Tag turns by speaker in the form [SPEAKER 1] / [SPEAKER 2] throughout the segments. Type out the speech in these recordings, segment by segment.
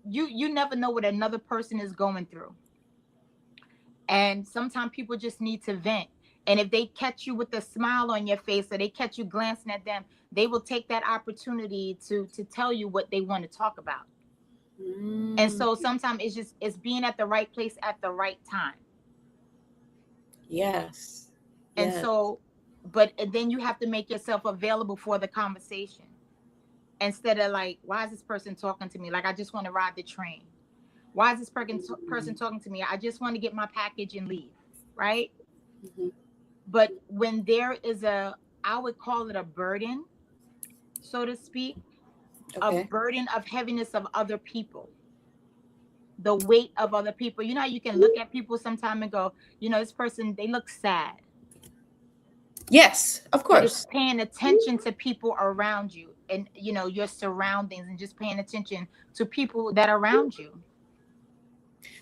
[SPEAKER 1] you never know what another person is going through. And sometimes people just need to vent. And if they catch you with a smile on your face, or they catch you glancing at them, they will take that opportunity to tell you what they want to talk about. And
[SPEAKER 2] Mm,
[SPEAKER 1] so sometimes it's being at the right place at the right time.
[SPEAKER 2] yes.
[SPEAKER 1] And
[SPEAKER 2] Yes.
[SPEAKER 1] so, but then you have to make yourself available for the conversation, instead of like, why is this person talking to me? Like, I just want to ride the train. Why is this person talking to me? I just want to get my package and leave, right?
[SPEAKER 2] Mhm.
[SPEAKER 1] But when there is I would call it a burden, so to speak, a
[SPEAKER 2] Okay.
[SPEAKER 1] burden of heaviness of other people, the weight of other people. You know how you can look at people sometime and go, this person, they look sad.
[SPEAKER 2] Yes, of
[SPEAKER 1] But it's
[SPEAKER 2] course.
[SPEAKER 1] paying attention to people around you, and your surroundings, and just paying attention to people that are around you.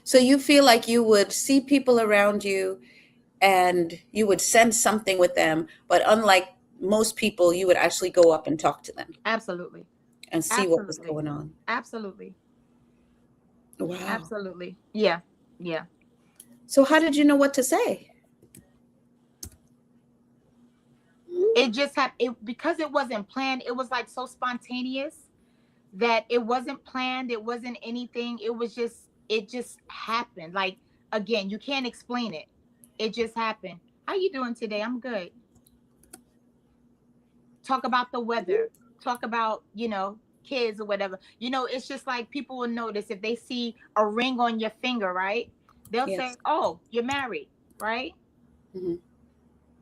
[SPEAKER 2] So you feel like you would see people around you and you would sense something with them, but unlike most people, you would actually go up and talk to them
[SPEAKER 1] Absolutely.
[SPEAKER 2] and see what was
[SPEAKER 1] Absolutely.
[SPEAKER 2] going on.
[SPEAKER 1] Absolutely.
[SPEAKER 2] Wow.
[SPEAKER 1] Absolutely. Yeah. Yeah.
[SPEAKER 2] So how did you know what to say?
[SPEAKER 1] It just had it, because it wasn't planned. It was like so spontaneous that it wasn't planned. It wasn't anything. It just happened. Like, again, you can't explain it. It just happened. How you doing today? I'm good. Talk about the weather. Talk about, kids or whatever. It's just like people will notice if they see a ring on your finger, right? They'll say,
[SPEAKER 2] Yes.
[SPEAKER 1] "Oh, you're married," right?
[SPEAKER 2] Hmm.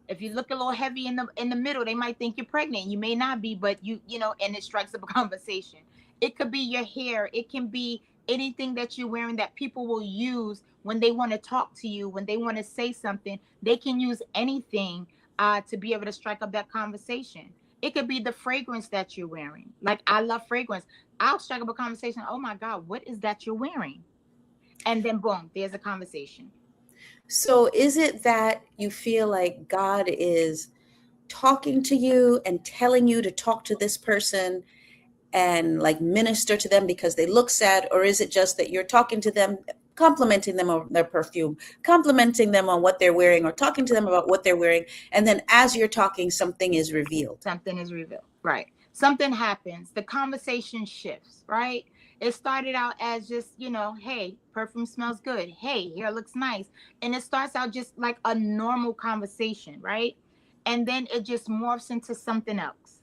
[SPEAKER 1] If you look a little heavy in the middle, they might think you're pregnant. You may not be, but and it strikes up a conversation. It could be your hair. It can be anything that you're wearing that people will use when they want to talk to you, when they want to say something. They can use anything to be able to strike up that conversation. It could be the fragrance that you're wearing. Like, I love fragrance. I'll strike up a conversation. Oh my God, what is that you're wearing? And then boom, there's a conversation.
[SPEAKER 2] So is it that you feel like God is talking to you and telling you to talk to this person and like minister to them because they look sad? Or is it just that you're talking to them, complimenting them on their perfume, complimenting them on what they're wearing, or talking to them about what they're wearing, and then as you're talking something is revealed?
[SPEAKER 1] Something is revealed, right? Something happens, the conversation shifts, right? It started out as just, hey, perfume smells good, hey, hair looks nice, and it starts out just like a normal conversation, right? And then it just morphs into something else.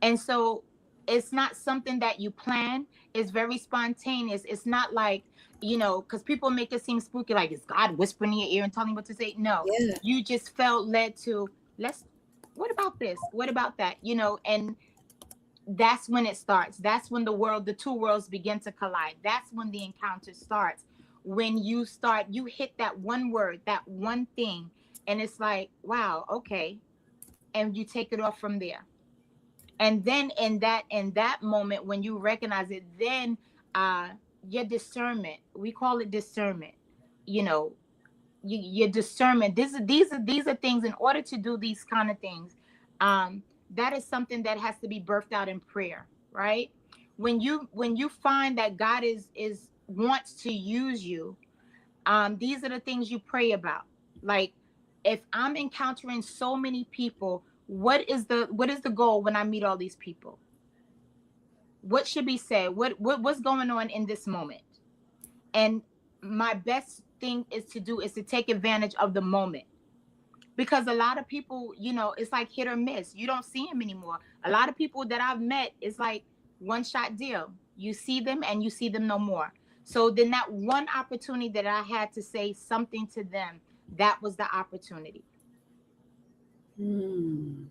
[SPEAKER 1] And so it's not something that you plan. It's very spontaneous. It's not like, because people make it seem spooky, like, is God whispering in your ear and telling you what to say? No,
[SPEAKER 2] Yeah.
[SPEAKER 1] you just felt led to, let's, what about this? What about that? And that's when it starts. That's when the two worlds begin to collide. That's when the encounter starts. When you hit that one word, that one thing, and it's like, wow, okay. And you take it off from there. And then in that moment, when you recognize it, then uh your discernment, we call it discernment, you know your discernment, these are things. In order to do these kind of things, that is something that has to be birthed out in prayer, right? When you find that God is wants to use you, these are the things you pray about. Like, if I'm encountering so many people, what is the goal when I meet all these people? What should be said? What's going on in this moment? And my best thing is to take advantage of the moment, because a lot of people, it's like hit or miss. You don't see them anymore. A lot of people that I've met, it's like one shot deal. You see them and you see them no more. So then that one opportunity that I had to say something to them, that was the opportunity.
[SPEAKER 2] Hmm.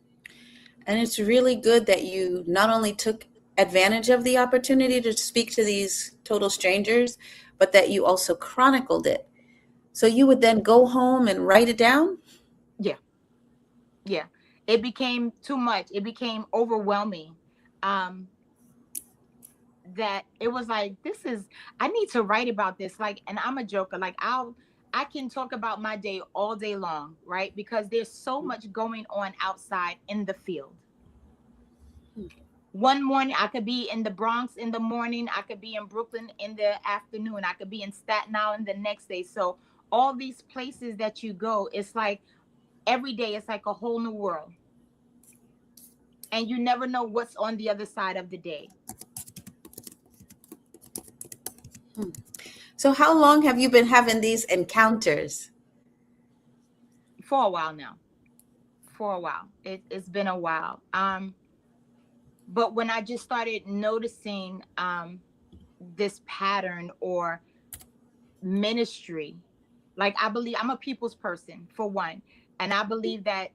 [SPEAKER 2] And it's really good that you not only took advantage of the opportunity to speak to these total strangers, but that you also chronicled it. So you would then go home and write it down?
[SPEAKER 1] Yeah, yeah. It became too much. It became overwhelming. Um, that it was like, I need to write about this. Like, and I'm a joker. Like, I can talk about my day all day long, right? Because there's so much going on outside in the field. One morning I could be in the Bronx in the morning, I could be in Brooklyn in the afternoon, I could be in Staten Island the next day. So all these places that you go, it's like every day it's like a whole new world. And you never know what's on the other side of the day.
[SPEAKER 2] So how long have you been having these encounters?
[SPEAKER 1] For a while now. For a while. It's been a while. But when I just started noticing this pattern or ministry, like I believe I'm a people's person for one, and I believe that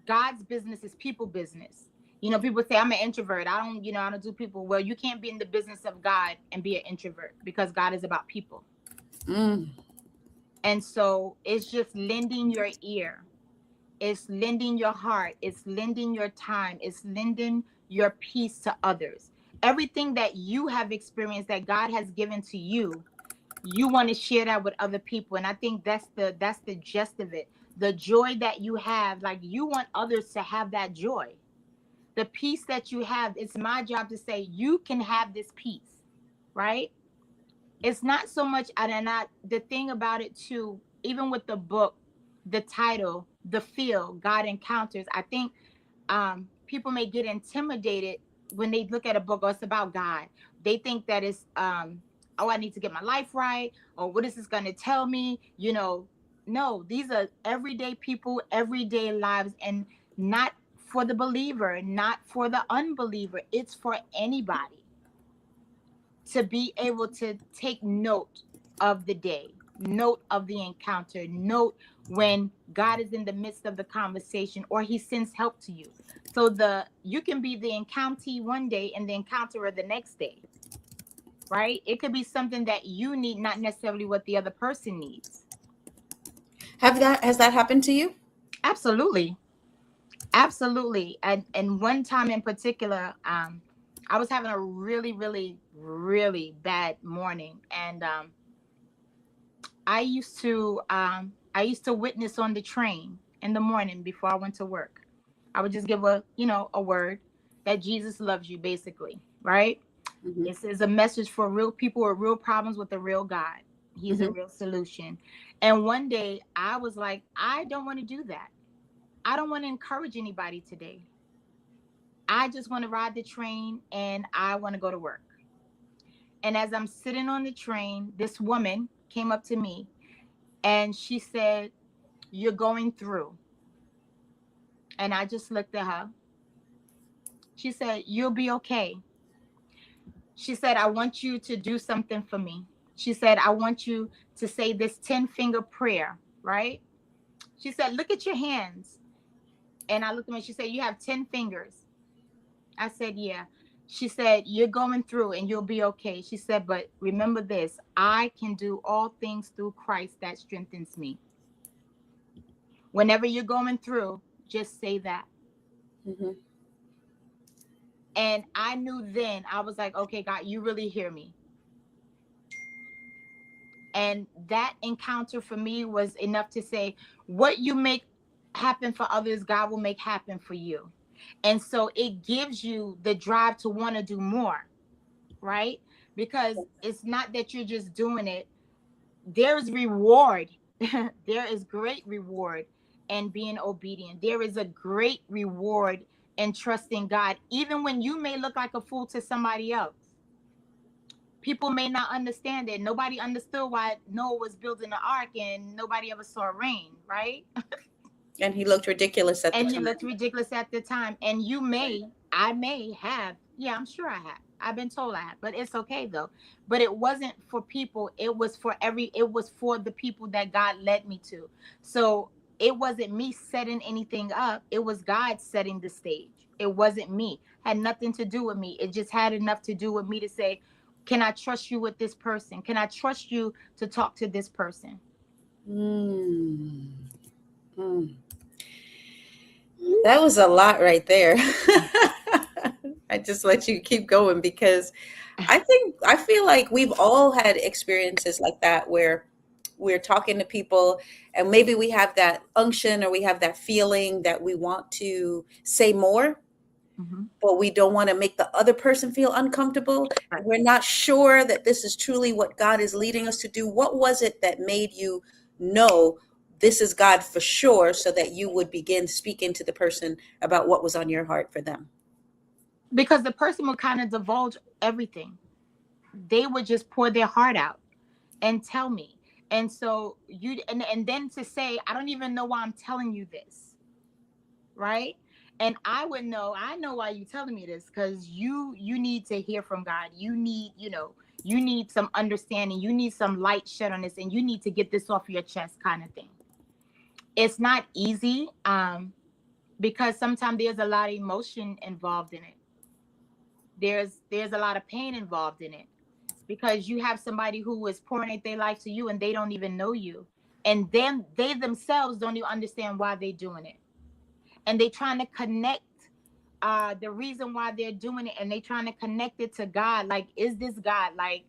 [SPEAKER 1] God's business is people business. You know, people say I'm an introvert. I don't do people. Well, you can't be in the business of God and be an introvert because God is about people.
[SPEAKER 2] Mm.
[SPEAKER 1] And so it's just lending your ear. It's lending your heart. It's lending your time. It's lending your peace to others. Everything that you have experienced that God has given to you, you want to share that with other people. And I think that's the gist of it. The joy that you have, like you want others to have that joy. The peace that you have, it's my job to say you can have this peace, right? It's not so much, and I, the thing about it too, even with the book, the title, the feel, God encounters, I think people may get intimidated when they look at a book or it's about God. They think that it's, oh, I need to get my life right, or what is this going to tell me? You know, no, these are everyday people, everyday lives, and not for the believer, not for the unbeliever. It's for anybody to be able to take note of the day, note of the encounter, note when God is in the midst of the conversation or he sends help to you. So the you can be the encounter one day and the encounterer the next day, right? It could be something that you need, not necessarily what the other person needs.
[SPEAKER 2] Has that happened to you?
[SPEAKER 1] Absolutely. Absolutely. And one time in particular, I was having a really, really, really bad morning. And I used to witness on the train in the morning before I went to work. I would just give a word that Jesus loves you, basically, right?
[SPEAKER 2] Mm-hmm.
[SPEAKER 1] This is a message for real people with real problems with a real God. He's a
[SPEAKER 2] Mm-hmm.
[SPEAKER 1] real solution. And one day I was like, I don't want to do that. I don't want to encourage anybody today. I just want to ride the train and I want to go to work. And as I'm sitting on the train, this woman came up to me and she said, "You're going through." And I just looked at her. She said, "You'll be okay." She said, "I want you to do something for me." She said, "I want you to say this 10-finger prayer, right?" She said, "Look at your hands." And I looked at her and she said, "You have 10 fingers." I said, "Yeah." She said, "You're going through and you'll be okay." She said, "But remember this, I can do all things through Christ that strengthens me." Whenever you're going through, just say that.
[SPEAKER 2] Mm-hmm.
[SPEAKER 1] And I knew then, I was like, okay, God, you really hear me. And that encounter for me was enough to say, what you make happen for others, God will make happen for you. And so it gives you the drive to want to do more, right? Because it's not that you're just doing it, there's reward. There is great reward in being obedient. There is a great reward in trusting God, even when you may look like a fool to somebody else. People may not understand it. Nobody understood why Noah was building the ark and nobody ever saw rain, right?
[SPEAKER 2] And he looked ridiculous at the
[SPEAKER 1] And he
[SPEAKER 2] time.
[SPEAKER 1] looked ridiculous at the time. And I may have, yeah, I'm sure I have. I've been told I have, but it's okay though. But it wasn't for people. It was for the people that God led me to. So it wasn't me setting anything up. It was God setting the stage. It wasn't me. Had nothing to do with me. It just had enough to do with me to say, can I trust you with this person? Can I trust you to talk to this person?
[SPEAKER 2] Mm. Mm. That was a lot right there. I just let you keep going because I feel like we've all had experiences like that where we're talking to people and maybe we have that unction or we have that feeling that we want to say more,
[SPEAKER 1] Mm-hmm.
[SPEAKER 2] but we don't want to make the other person feel uncomfortable.
[SPEAKER 1] Right.
[SPEAKER 2] We're not sure that this is truly what God is leading us to do. What was it that made you know this is God for sure, so that you would begin speaking to the person about what was on your heart for them?
[SPEAKER 1] Because the person would kind of divulge everything. They would just pour their heart out and tell me. And so and then to say, I don't even know why I'm telling you this, right? And I know why you're telling me this, because you need to hear from God. You need, you need some understanding. You need some light shed on this, and you need to get this off your chest, kind of thing. It's not easy, because sometimes there's a lot of emotion involved in it. There's a lot of pain involved in it, because you have somebody who is pouring out their life to you and they don't even know you, and then they themselves don't even understand why they're doing it, and they trying to connect the reason why they're doing it, and they trying to connect it to God. Like, is this God? Like,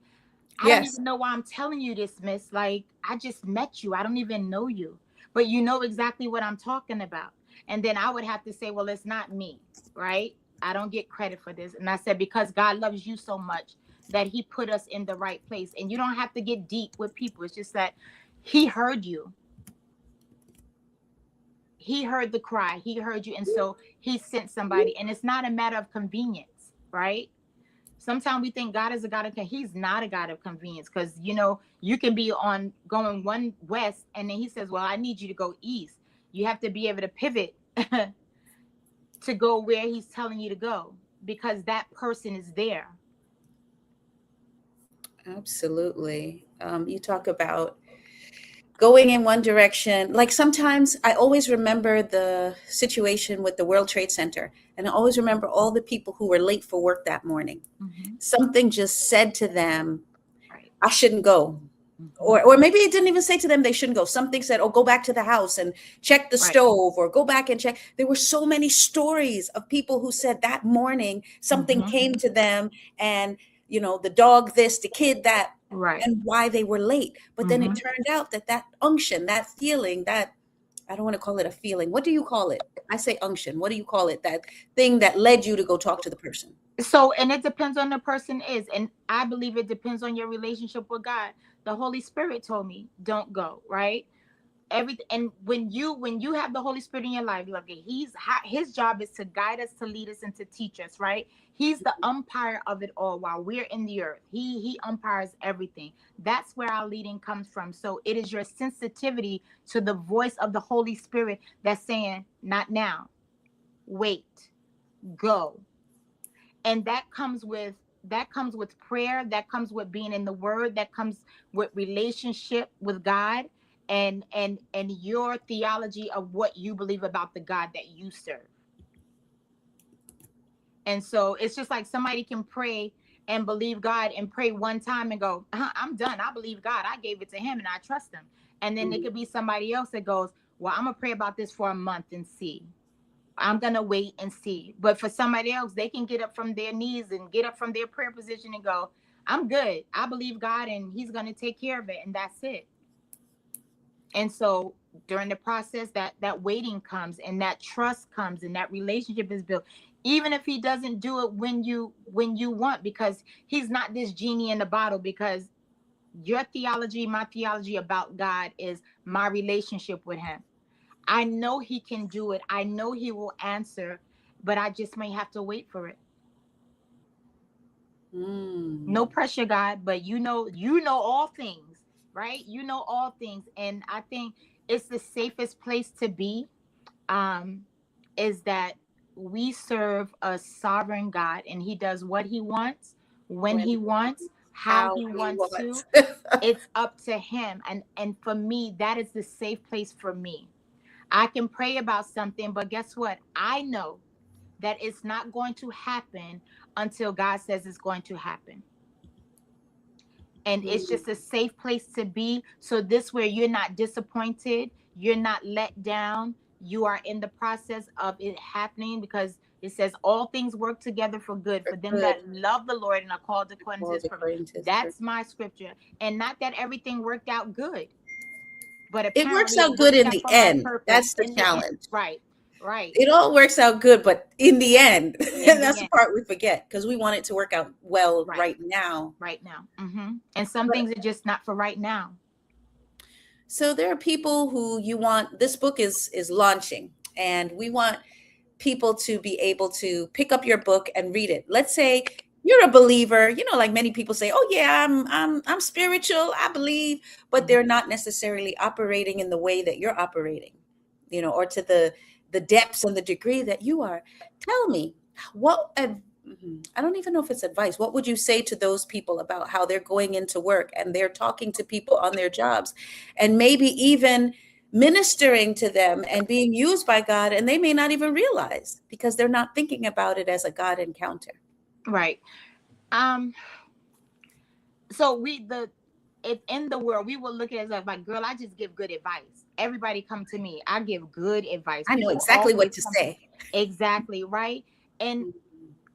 [SPEAKER 1] I don't
[SPEAKER 2] Yes.
[SPEAKER 1] even know why I'm telling you this, miss. Like, I just met you. I don't even know you, but you know exactly what I'm talking about. And then I would have to say, well, it's not me, right? I don't get credit for this. And I said, because God loves you so much that he put us in the right place. And you don't have to get deep with people. It's just that he heard you. He heard the cry. He heard you. And so he sent somebody. And it's not a matter of convenience, right? Sometimes we think God is a God of, he's not a God of convenience, because you can be on going one west, and then he says, well, I need you to go east. You have to be able to pivot to go where he's telling you to go, because that person is there.
[SPEAKER 2] Absolutely. You talk about going in one direction. Like, sometimes I always remember the situation with the World Trade Center, and I always remember all the people who were late for work that morning.
[SPEAKER 1] Mm-hmm.
[SPEAKER 2] Something just said to them,
[SPEAKER 1] Right.
[SPEAKER 2] I shouldn't go.
[SPEAKER 1] Mm-hmm.
[SPEAKER 2] Or maybe it didn't even say to them they shouldn't go. Something said, oh, go back to the house and check the
[SPEAKER 1] Right.
[SPEAKER 2] stove, or go back and check. There were so many stories of people who said that morning something
[SPEAKER 1] Mm-hmm.
[SPEAKER 2] came to them, and, the dog this, the kid that,
[SPEAKER 1] Right.
[SPEAKER 2] and why they were late. But then
[SPEAKER 1] Mm-hmm.
[SPEAKER 2] it turned out that unction, that feeling, that, I don't want to call it a feeling. What do you call it? I say unction. What do you call it? That thing that led you to go talk to the person.
[SPEAKER 1] So, and it depends on the person is, and I believe it depends on your relationship with God. The Holy Spirit told me, don't go, right? Everything. And when you have the Holy Spirit in your life, look, his job is to guide us, to lead us, and to teach us, right? He's the umpire of it all while we're in the earth. He umpires everything. That's where our leading comes from. So it is your sensitivity to the voice of the Holy Spirit that's saying, not now, wait, go. And that comes with prayer, that comes with being in the word, that comes with relationship with God, and your theology of what you believe about the God that you serve. And so it's just like somebody can pray and believe God and pray one time and go, I'm done, I believe God, I gave it to him and I trust him. And then it could be somebody else that goes, well, I'm gonna pray about this for a month and see. I'm going to wait and see. But for somebody else, they can get up from their knees and get up from their prayer position and go, I'm good. I believe God and he's going to take care of it. And that's it. And so during the process, that waiting comes, and that trust comes, and that relationship is built. Even if he doesn't do it when you want, because he's not this genie in the bottle, because your theology, my theology about God is my relationship with him. I know he can do it. I know he will answer, but I just may have to wait for it. No
[SPEAKER 2] Mm.
[SPEAKER 1] pressure, God, but you know all things, right? You know all things. And I think it's the safest place to be, um, is that we serve a sovereign God, and he does what he wants, when
[SPEAKER 2] When,
[SPEAKER 1] he wants, how
[SPEAKER 2] how
[SPEAKER 1] he
[SPEAKER 2] he
[SPEAKER 1] wants to.
[SPEAKER 2] was.
[SPEAKER 1] It's up to him. And for me, that is the safe place for me. I can pray about something, but guess what? I know that it's not going to happen until God says it's going to happen. And it's
[SPEAKER 2] Mm.
[SPEAKER 1] just a safe place to be. So this way you're not disappointed, you're not let down, you are in the process of it happening, because it says all things work together for good for them
[SPEAKER 2] Good.
[SPEAKER 1] that love the Lord and are called according to
[SPEAKER 2] All
[SPEAKER 1] his purpose.
[SPEAKER 2] according to his purpose.
[SPEAKER 1] That's my scripture. And not that everything worked out good, but
[SPEAKER 2] It works
[SPEAKER 1] apparently it
[SPEAKER 2] out good
[SPEAKER 1] worked
[SPEAKER 2] in
[SPEAKER 1] out
[SPEAKER 2] the
[SPEAKER 1] for my
[SPEAKER 2] end.
[SPEAKER 1] purpose
[SPEAKER 2] That's the
[SPEAKER 1] in the end.
[SPEAKER 2] challenge.
[SPEAKER 1] Right. Right.
[SPEAKER 2] It all works out good, but in the end,
[SPEAKER 1] In
[SPEAKER 2] and
[SPEAKER 1] the
[SPEAKER 2] that's the
[SPEAKER 1] end.
[SPEAKER 2] part we forget because we want it to work out well
[SPEAKER 1] Right.
[SPEAKER 2] right now.
[SPEAKER 1] Right now. And some
[SPEAKER 2] But
[SPEAKER 1] things are just not for right now.
[SPEAKER 2] so there are people who you want, this book is launching, and we want people to be able to pick up your book and read it. Let's say you're a believer, like many people say, "Oh yeah, I'm spiritual, I believe," but
[SPEAKER 1] Mhm.
[SPEAKER 2] they're not necessarily operating in the way that you're operating, or to the depths and the degree that you are. Tell me, I don't even know if it's advice. What would you say to those people about how they're going into work and they're talking to people on their jobs and maybe even ministering to them and being used by God, and they may not even realize because they're not thinking about it as a God encounter?
[SPEAKER 1] Right. Um, so if in the world we will look at it as like, girl, I just give good advice. Everybody come to me. I give good advice.
[SPEAKER 2] I know
[SPEAKER 1] People
[SPEAKER 2] exactly what
[SPEAKER 1] always
[SPEAKER 2] to
[SPEAKER 1] come to me.
[SPEAKER 2] say.
[SPEAKER 1] Exactly, right? And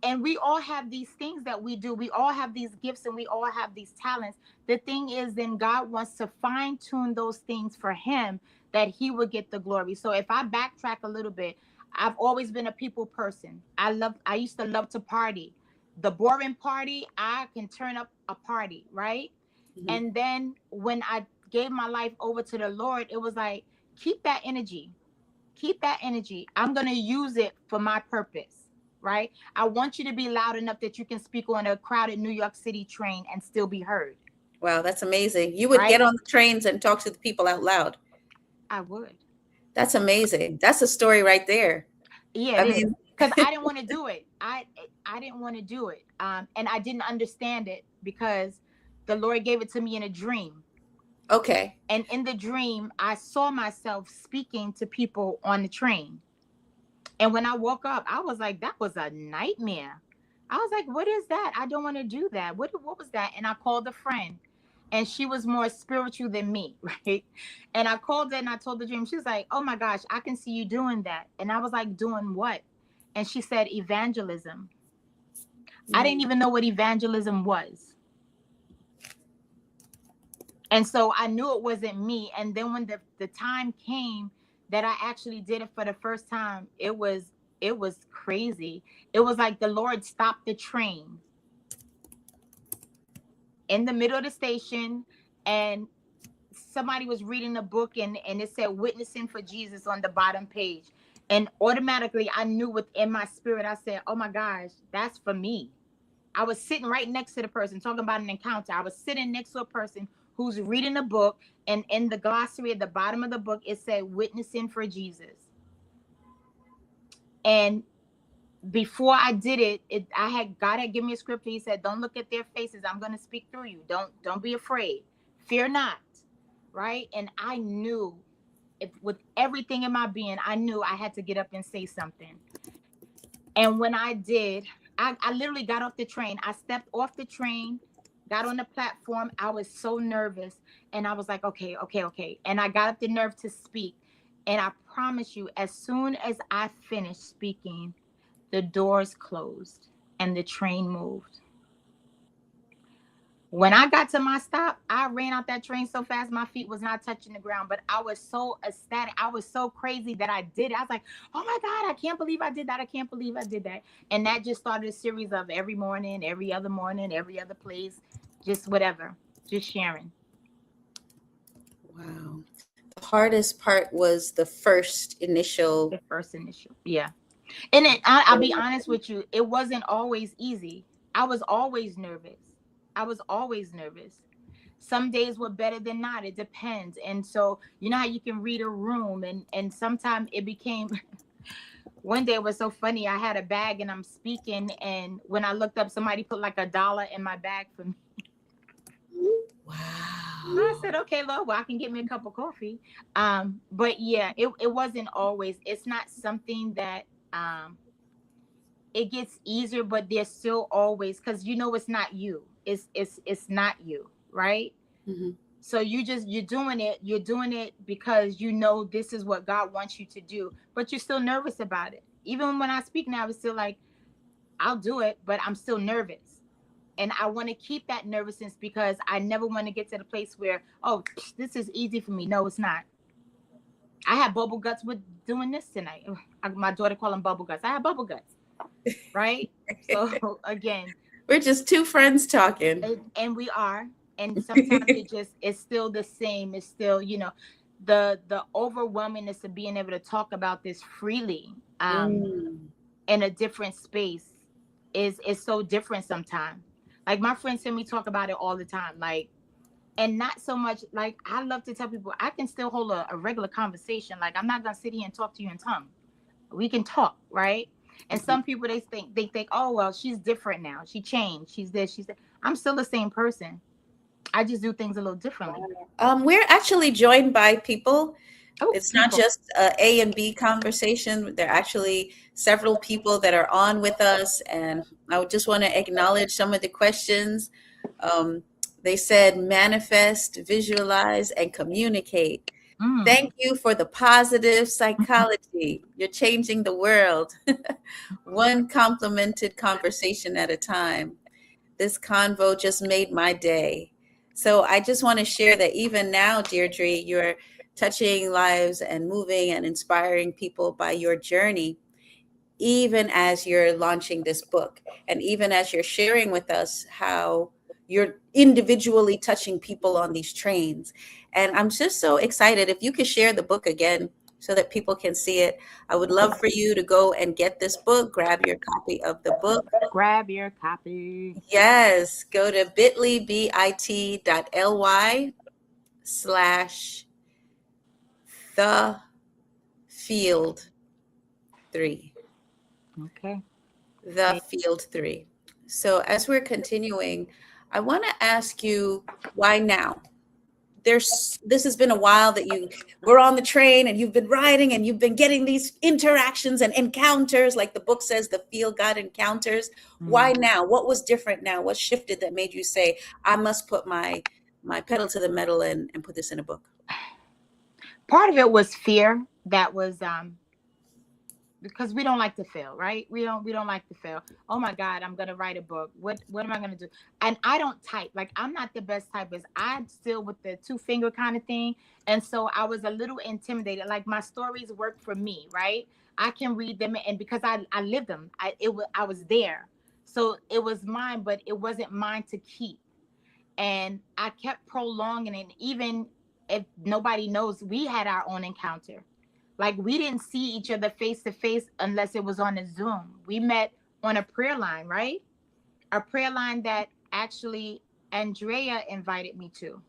[SPEAKER 2] Mhm.
[SPEAKER 1] we all have these things that we do. We all have these gifts and we all have these talents. The thing is, then God wants to fine tune those things for him, that he would get the glory. So if I backtrack a little bit, I've always been a people person. I used to love to party. The boring party, I can turn up a party, right?
[SPEAKER 2] Mhm.
[SPEAKER 1] And then when I gave my life over to the Lord, it was like, keep that energy. Keep that energy. I'm going to use it for my purpose, right? I want you to be loud enough that you can speak on a crowded New York City train and still be heard,
[SPEAKER 2] Wow, that's amazing. You would get
[SPEAKER 1] right?
[SPEAKER 2] on the trains and talk to the people out loud.
[SPEAKER 1] I would.
[SPEAKER 2] That's amazing. That's a story right there.
[SPEAKER 1] Yeah,
[SPEAKER 2] I
[SPEAKER 1] it is.
[SPEAKER 2] mean,
[SPEAKER 1] Because I didn't want to do it. I didn't want to do it. And I didn't understand it because the Lord gave it to me in a dream.
[SPEAKER 2] okay.
[SPEAKER 1] And in the dream, I saw myself speaking to people on the train. And when I woke up, I was like, that was a nightmare. I was like, what is that? I don't want to do that. What was that? And I called a friend, and she was more spiritual than me, right? And I called her and I told the dream. She was like, oh my gosh, I can see you doing that. And I was like, doing what? And she said, evangelism. I didn't
[SPEAKER 2] Mm.
[SPEAKER 1] even know what evangelism was. And so I knew it wasn't me. And then when the time came that I actually did it for the first time, it was crazy. It was like the Lord stopped the train in the middle of the station, and somebody was reading a book, and it said witnessing for Jesus on the bottom page. And automatically I knew within my spirit, I said, oh my gosh, that's for me. I was sitting right next to the person talking about an encounter. I was sitting next to a person who's reading a book, and in the glossary at the bottom of the book, it said witnessing for Jesus. And before I did it, I had God had given me a scripture. He said, don't look at their faces. I'm going to speak through you. Don't be afraid. Fear not. Right. And I knew, if with everything in my being, I knew I had to get up and say something. And when I did, I literally got off the train. I stepped off the train, got on the platform. I was so nervous. And I was like, okay, okay, okay. And I got up the nerve to speak. And I promise you, as soon as I finished speaking, the doors closed and the train moved. When I got to my stop, I ran out that train so fast my feet was not touching the ground. But I was so ecstatic. I was so crazy that I did it. I was like, oh my God, I can't believe I did that. I can't believe I did that. And that just started a series of every morning, every other place, just whatever, just sharing.
[SPEAKER 2] Wow. The hardest part was the first initial.
[SPEAKER 1] The first initial. Yeah. And I'll be honest with you, it wasn't always easy. I was always nervous. I was always nervous. Some days were better than not. It depends. And so, you know how you can read a room, and sometimes it became one day it was so funny. I had a bag and I'm speaking, and when I looked up, somebody put like $1 in my bag for me. I
[SPEAKER 2] Wow.
[SPEAKER 1] said, okay, Lord, well, I can get me a cup of coffee. But yeah, it wasn't always. It's not something that it gets easier, but there's still always, because it's not you. It's not you, right?
[SPEAKER 2] Mhm.
[SPEAKER 1] So you're doing it because this is what God wants you to do, but you're still nervous about it. Even when I speak now, it's still like, I'll do it, but I'm still nervous. And I want to keep that nervousness because I never want to get to the place where, oh, this is easy for me. No, it's not. I had bubble guts with doing this tonight. My daughter called them bubble guts. I had bubble guts, right? So again,
[SPEAKER 2] We're just two friends talking.
[SPEAKER 1] and we are, and sometimes it just it's still the same. It's still, the overwhelmingness of being able to talk about this freely,
[SPEAKER 2] Mm.
[SPEAKER 1] in a different space is so different sometimes. Like my friends hear me talk about it all the time. Like, and not so much like I love to tell people I can still hold a regular conversation. Like I'm not gonna sit here and talk to you in tongue. We can talk, right? And
[SPEAKER 2] Mhm.
[SPEAKER 1] some people they think, oh well, she's different now. She changed. She's this. She's that. I'm still the same person. I just do things a little differently.
[SPEAKER 2] We're actually joined by people.
[SPEAKER 1] Oh,
[SPEAKER 2] It's not
[SPEAKER 1] people.
[SPEAKER 2] just a and B conversation. There are actually several people that are on with us, and I would just want to acknowledge some of the questions. Um, they said manifest, visualize, and communicate.
[SPEAKER 1] Mm.
[SPEAKER 2] Thank you for the positive psychology. You're changing the world. One complimented conversation at a time. This convo just made my day. So I just want to share that even now, Deirdre, you're touching lives and moving and inspiring people by your journey, even as you're launching this book, and even as you're sharing with us how you're individually touching people on these trains. And I'm just so excited. If you could share the book again so that people can see it, I would love for you to go and get this book, grab your copy of the book.
[SPEAKER 1] Grab your copy.
[SPEAKER 2] Yes, go to bit.ly/the field 3.
[SPEAKER 1] Okay.
[SPEAKER 2] The field 3. So as we're continuing, I want to ask you, why now? This has been a while that you were on the train and you've been riding and you've been getting these interactions and encounters, like the book says, the feel God encounters. Why
[SPEAKER 1] Mm.
[SPEAKER 2] now? What was different now? What shifted that made you say, I must put my pedal to the metal and put this in a book?
[SPEAKER 1] Part of it was fear. That was because we don't like to fail, right? We don't like to fail. Oh my God, I'm gonna write a book. What am I gonna do? And I don't type. Like I'm not the best typist. I'm still with the two finger kind of thing. And so I was a little intimidated. Like my stories work for me, right? I can read them, and because I lived them, I was there. So it was mine, but it wasn't mine to keep. And I kept prolonging it. Even if nobody knows, we had our own encounter. Like we didn't see each other face to face unless it was on a Zoom. We met on a prayer line, right? A prayer line that actually Andrea invited me to.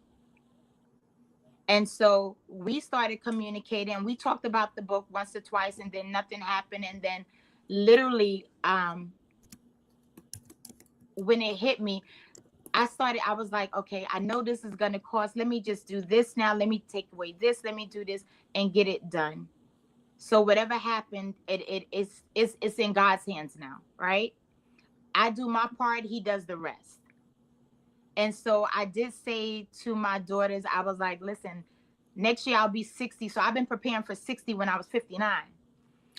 [SPEAKER 1] And so we started communicating. We talked about the book once or twice, and then nothing happened. And then literally, when it hit me, I was like, okay, I know this is going to cost. Let me just do this now. Let me take away this. Let me do this and get it done. So whatever happened, it's in God's hands now, right? I do my part, he does the rest. And so I did say to my daughters, I was like, listen, next year I'll be 60. So I've been preparing for 60 when I was 59.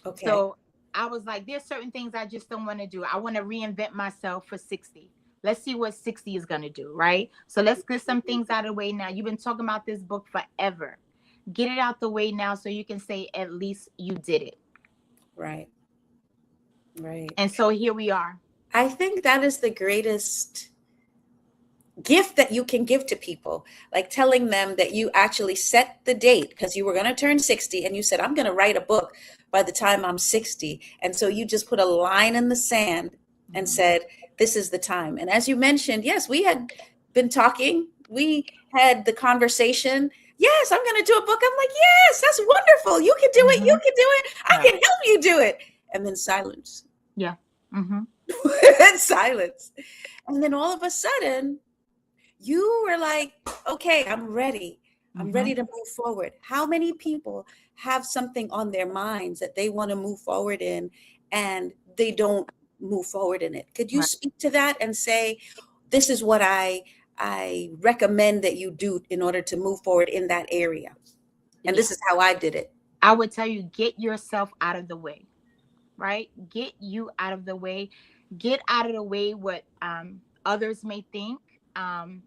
[SPEAKER 2] Okay.
[SPEAKER 1] So I was like, there's certain things I just don't want to do. I want to reinvent myself for 60. Let's see what 60 is going to do, right? So let's get some things out of the way now. You've been talking about this book forever. Get it out the way now so you can say at least you did it.
[SPEAKER 2] Right. Right.
[SPEAKER 1] And so here we are.
[SPEAKER 2] I think that is the greatest gift that you can give to people, like telling them that you actually set the date because you were going to turn 60 and you said, I'm going to write a book by the time I'm 60. And so you just put a line in the sand and said, this is the time. And as you mentioned, yes, we had been talking, we had the conversation. Yes, I'm going to do a book. I'm like, yes, that's wonderful. You can do it. You can do it. I
[SPEAKER 1] Right.
[SPEAKER 2] can help you do it. And then silence.
[SPEAKER 1] Yeah. Mm-hmm.
[SPEAKER 2] And silence. And then all of a sudden, you were like, okay, I'm ready. I'm
[SPEAKER 1] Mm-hmm.
[SPEAKER 2] ready to move forward. How many people have something on their minds that they want to move forward in and they don't move forward in it? Could you
[SPEAKER 1] Right.
[SPEAKER 2] speak to that and say, this is what I recommend that you do in order to move forward in that area? And
[SPEAKER 1] Yeah.
[SPEAKER 2] this is how I did it.
[SPEAKER 1] I would tell you, get yourself out of the way, right? Get you out of the way. Get out of the way what others may think. Um,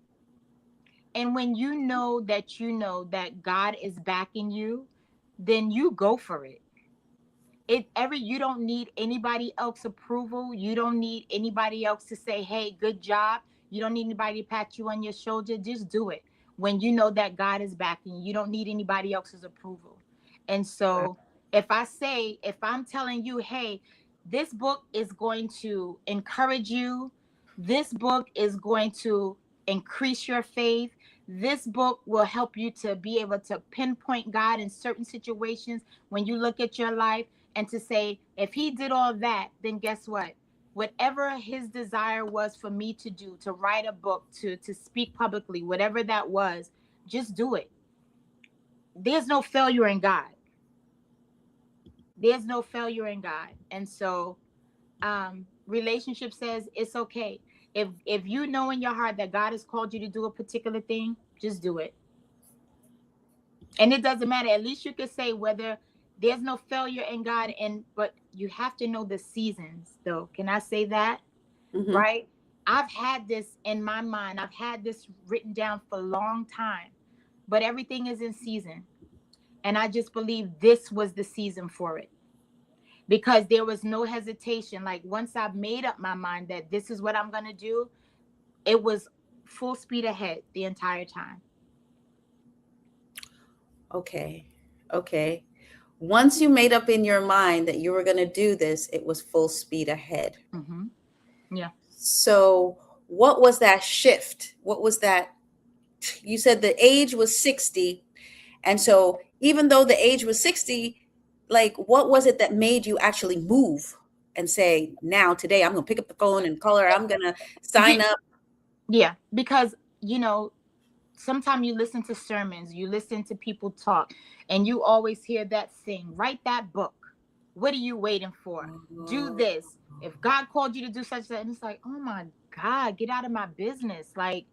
[SPEAKER 1] and when you know that God is backing you, then you go for it. You don't need anybody else approval. You don't need anybody else to say, hey, good job. You don't need anybody to pat you on your shoulder. Just do it. When you know that God is backing you, you don't need anybody else's approval. And
[SPEAKER 2] Wow.
[SPEAKER 1] so if I'm telling you, hey, this book is going to encourage you, this book is going to increase your faith, this book will help you to be able to pinpoint God in certain situations when you look at your life, and to say, if he did all that, then guess what? Whatever his desire was for me to do, to write a book, to speak publicly, whatever that was, just do it. There's no failure in God. There's no failure in God. And so relationship says it's okay. If you know in your heart that God has called you to do a particular thing, just do it. And it doesn't matter. At least you could say whether there's no failure in God, and but you have to know the seasons though. Can I say that?
[SPEAKER 2] Mm-hmm.
[SPEAKER 1] Right? I've had this in my mind. I've had this written down for a long time. But everything is in season. And I just believe this was the season for it. Because there was no hesitation. Like once I've made up my mind that this is what I'm gonna do, it was full speed ahead the entire time.
[SPEAKER 2] Okay. Okay. Once you made up in your mind that you were going to do this, it was full speed ahead.
[SPEAKER 1] Mm-hmm. Yeah.
[SPEAKER 2] So, what was that shift? What was that? You said the age was 60. And so, even though the age was 60, like, what was it that made you actually move and say, now, today, I'm going to pick up the phone and call her. I'm going to
[SPEAKER 1] Yeah.
[SPEAKER 2] sign up.
[SPEAKER 1] Yeah. Because, sometimes you listen to sermons, you listen to people talk, and you always hear that thing, write that book. What are you waiting for? Do this. If God called you to do such that, and it's like, oh my God, get out of my business. Like,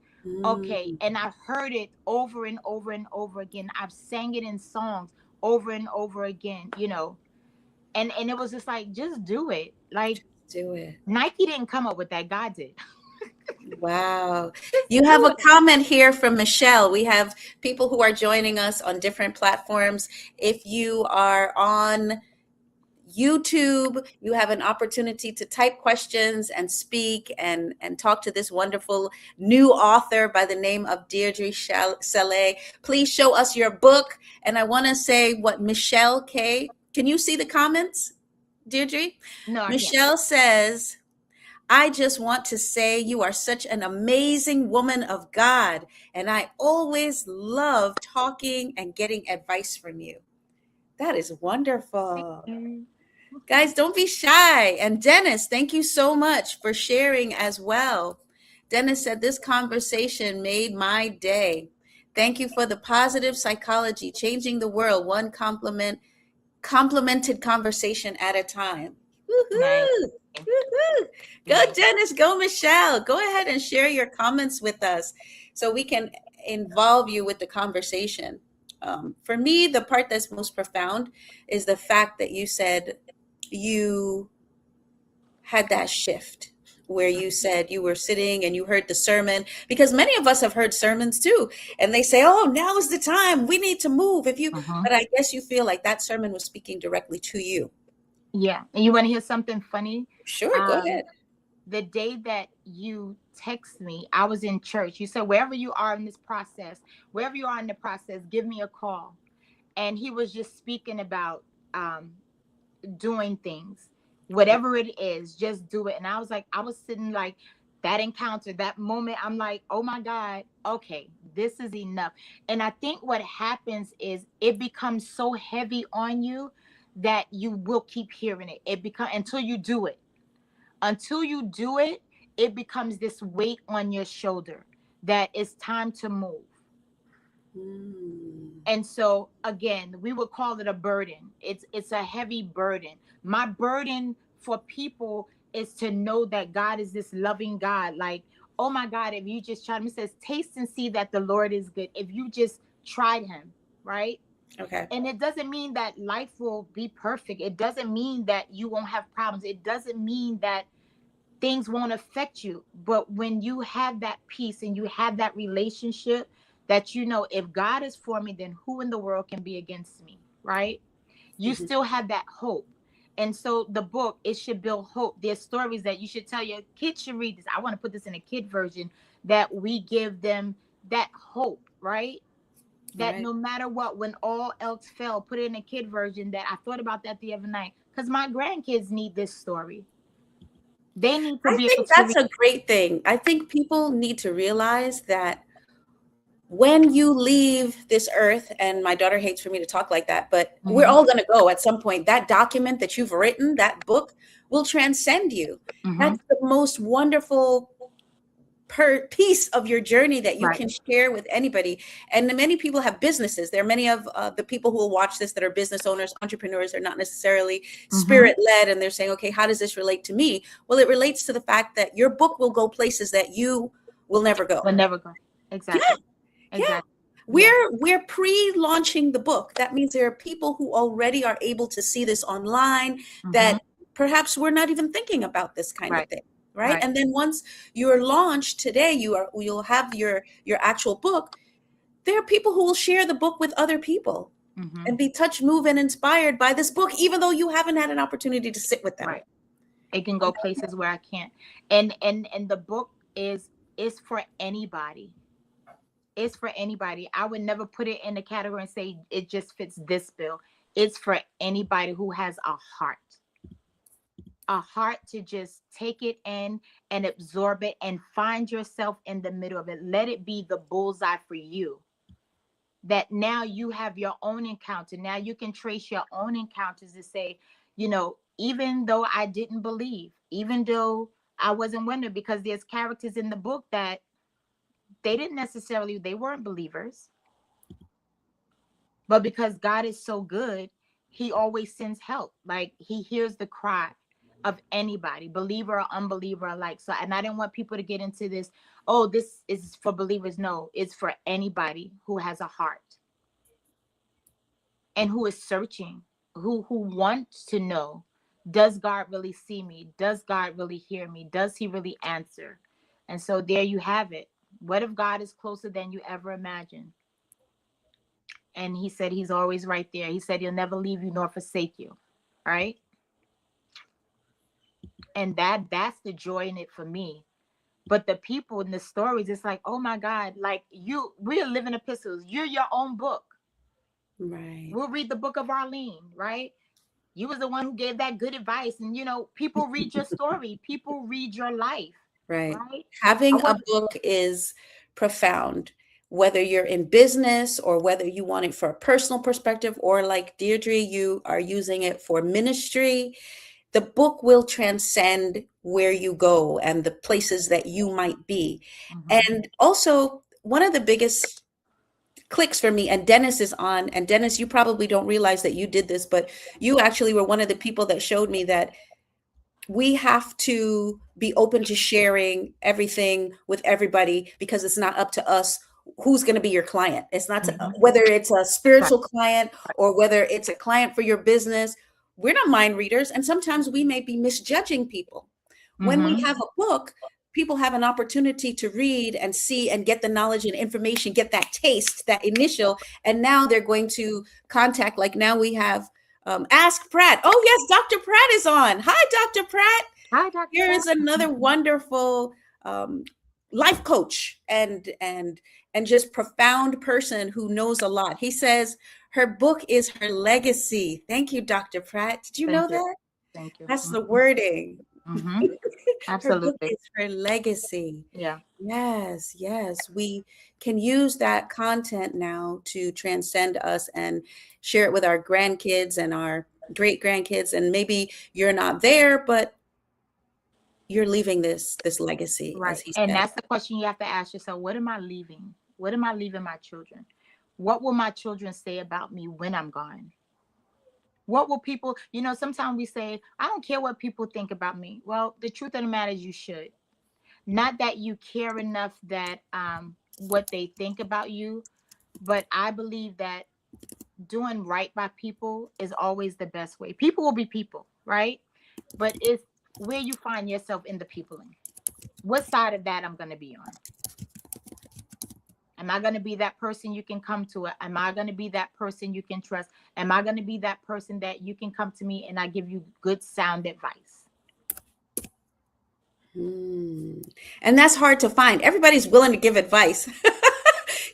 [SPEAKER 1] okay.
[SPEAKER 2] Mm,
[SPEAKER 1] And I've heard it over and over and over again. I've sang it in songs over and over again, and it was just like, just do it. Like
[SPEAKER 2] do it.
[SPEAKER 1] Nike didn't come up with that. God did.
[SPEAKER 2] Wow.
[SPEAKER 1] Just
[SPEAKER 2] You have
[SPEAKER 1] do
[SPEAKER 2] a
[SPEAKER 1] it.
[SPEAKER 2] comment here from Michelle. We have people who are joining us on different platforms. If you are on YouTube, you have an opportunity to type questions and speak and talk to this wonderful new author by the name of Deirdre Saleh. Please show us your book. And I want to say what Michelle K. Can you see the comments, Deirdre?
[SPEAKER 1] No, I can't.
[SPEAKER 2] Michelle says, I just want to say you are such an amazing woman of God, and I always love talking and getting advice from you. That is
[SPEAKER 1] Thank
[SPEAKER 2] wonderful.
[SPEAKER 1] you.
[SPEAKER 2] Guys, don't be shy. And Dennis, thank you so much for sharing as well. Dennis said, this conversation made my day. Thank you for the positive psychology, changing the world one complimented conversation at a time.
[SPEAKER 1] Nice.
[SPEAKER 2] Woohoo! Woohoo! Go,
[SPEAKER 1] Nice.
[SPEAKER 2] Dennis. Go, Michelle. Go ahead and share your comments with us so we can involve you with the conversation. For me, the part that's most profound is the fact that you said you had that shift where you said you were sitting and you heard the sermon, because many of us have heard sermons too, and they say, oh, now is the time, we need to move.
[SPEAKER 1] Uh-huh.
[SPEAKER 2] But I guess you feel like that sermon was speaking directly to you.
[SPEAKER 1] Yeah. And you want to hear something funny?
[SPEAKER 2] Sure, go
[SPEAKER 1] Um,
[SPEAKER 2] ahead.
[SPEAKER 1] the day that you text me, I was in church. You said, wherever you are in this process, wherever you are in the process, give me a call. And he was just speaking about doing things, whatever it is, just do it. And I was like, I was sitting like that encounter, that moment. I'm like, oh my God, okay, this is enough. And I think what happens is it becomes so heavy on you that you will keep hearing it. It becomes until you do it, it becomes this weight on your shoulder that it's time to move.
[SPEAKER 2] Mm,
[SPEAKER 1] And so again, we would call it a burden. It's a heavy burden. My burden for people is to know that God is this loving God. Like, oh my God, if you just tried him, it says, taste and see that the Lord is good. If you just tried him, right?
[SPEAKER 2] okay.
[SPEAKER 1] And it doesn't mean that life will be perfect. It doesn't mean that you won't have problems. It doesn't mean that things won't affect you. But when you have that peace and you have that relationship, that if God is for me, then who in the world can be against me? right? You
[SPEAKER 2] Mhm.
[SPEAKER 1] still have that hope. And so the book, it should build hope. There's stories that you should tell your kids should read this. I want to put this in a kid version, that we give them that hope, right? That
[SPEAKER 2] Right.
[SPEAKER 1] no matter what, when all else fell, put it in a kid version. That I thought about that the other night, because my grandkids need this story. They need to
[SPEAKER 2] I
[SPEAKER 1] be able
[SPEAKER 2] think
[SPEAKER 1] to
[SPEAKER 2] that's
[SPEAKER 1] read.
[SPEAKER 2] a great thing. I think people need to realize that when you leave this earth, and my daughter hates for me to talk like that, but we're
[SPEAKER 1] Hmm.
[SPEAKER 2] all going to go at some point. That document that you've written, that book, will transcend you.
[SPEAKER 1] Hmm.
[SPEAKER 2] That's the most wonderful piece of your journey that you
[SPEAKER 1] Right.
[SPEAKER 2] can share with anybody. And many people have businesses. There are many of the people who will watch this that are business owners, entrepreneurs. They're not necessarily
[SPEAKER 1] Hmm.
[SPEAKER 2] spirit led, and they're saying, okay, how does this relate to me? Well, it relates to the fact that your book will go places that you will never go.
[SPEAKER 1] We'll never go.
[SPEAKER 2] Yeah,
[SPEAKER 1] Exactly.
[SPEAKER 2] yeah.
[SPEAKER 1] Exactly. Yeah.
[SPEAKER 2] We're pre-launching the book. That means there are people who already are able to see this online
[SPEAKER 1] Hmm.
[SPEAKER 2] that perhaps we're not even thinking about this kind of
[SPEAKER 1] Right.
[SPEAKER 2] thing, right?
[SPEAKER 1] Right.
[SPEAKER 2] And then once you're launched today, you'll have your actual book. There are people who will share the book with other people
[SPEAKER 1] Hmm.
[SPEAKER 2] and be touched, moved, and inspired by this book, even though you haven't had an opportunity to sit with them.
[SPEAKER 1] Right. It can go places where I can't. And the book is for anybody. It's for anybody. I would never put it in the category and say it just fits this bill. It's for anybody who has a heart to just take it in and absorb it and find yourself in the middle of it. Let it be the bullseye for you. That now you have your own encounter. Now you can trace your own encounters to say, even though I didn't believe, even though I wasn't wondering, because there's characters in the book that they weren't believers, but because God is so good, he always sends help. Like he hears the cry of anybody, believer or unbeliever alike. So, and I didn't want people to get into this, oh, this is for believers. No, it's for anybody who has a heart and who is searching, who wants to know, does God really see me? Does God really hear me? Does he really answer? And so there you have it. What if God is closer than you ever imagined? And he said he's always right there. He said he'll never leave you nor forsake you. Right? And that's the joy in it for me. But the people in the stories, it's like, oh my God, like we're living epistles. You're your own book.
[SPEAKER 2] Right.
[SPEAKER 1] We'll read the book of Arlene, right? You was the one who gave that good advice. And people read your story. People read your life.
[SPEAKER 2] Right.
[SPEAKER 1] Right? I
[SPEAKER 2] Having a
[SPEAKER 1] want
[SPEAKER 2] book is profound, whether you're in business or whether you want it for a personal perspective, or like Deirdre, you are using it for ministry. The book will transcend where you go and the places that you might be.
[SPEAKER 1] mhm.
[SPEAKER 2] And also, one of the biggest clicks for me, and Dennis is on, and Dennis, you probably don't realize that you did this, but you actually were one of the people that showed me that we have to be open to sharing everything with everybody, because it's not up to us who's going to be your client. It's not
[SPEAKER 1] Mhm.
[SPEAKER 2] whether it's a
[SPEAKER 1] Right.
[SPEAKER 2] spiritual client or whether it's a client for your business. We're not mind readers, and sometimes we may be misjudging people. When we
[SPEAKER 1] Mhm.
[SPEAKER 2] have a book, people have an opportunity to read and see and get the knowledge and information, get that taste, that initial, and now they're going to contact, like now we have Ask Pratt. Oh, yes, Dr. Pratt is on. Hi, Dr. Pratt.
[SPEAKER 1] Hi, Dr.
[SPEAKER 2] Here is
[SPEAKER 1] Pratt.
[SPEAKER 2] another wonderful um, life coach and just profound person who knows a lot. He says her book is her legacy. Thank you, Dr. Pratt. Did you know
[SPEAKER 1] Thank you.
[SPEAKER 2] that?
[SPEAKER 1] Thank you.
[SPEAKER 2] That's the wording.
[SPEAKER 1] Mhm.
[SPEAKER 2] Her book
[SPEAKER 1] Absolutely.
[SPEAKER 2] is her legacy.
[SPEAKER 1] Yeah.
[SPEAKER 2] Yes, yes. We can use that content now to transcend us and share it with our grandkids and our great grandkids. And maybe you're not there, but you're leaving this legacy, as
[SPEAKER 1] Right.
[SPEAKER 2] he
[SPEAKER 1] And
[SPEAKER 2] said.
[SPEAKER 1] that's the question you have to ask yourself. What am I leaving? What am I leaving my children? What will my children say about me when I'm gone? What will people, sometimes we say, I don't care what people think about me. Well, the truth of the matter is you should. Not that you care enough that what they think about you, but I believe that doing right by people is always the best way. People will be people, right? But it's where you find yourself in the peopling. What side of that I'm going to be on? Am I going to be that person you can come to? Am I going to be that person you can trust? Am I going to be that person that you can come to me and I give you good sound advice?
[SPEAKER 2] And that's hard to find. Everybody's willing to give advice.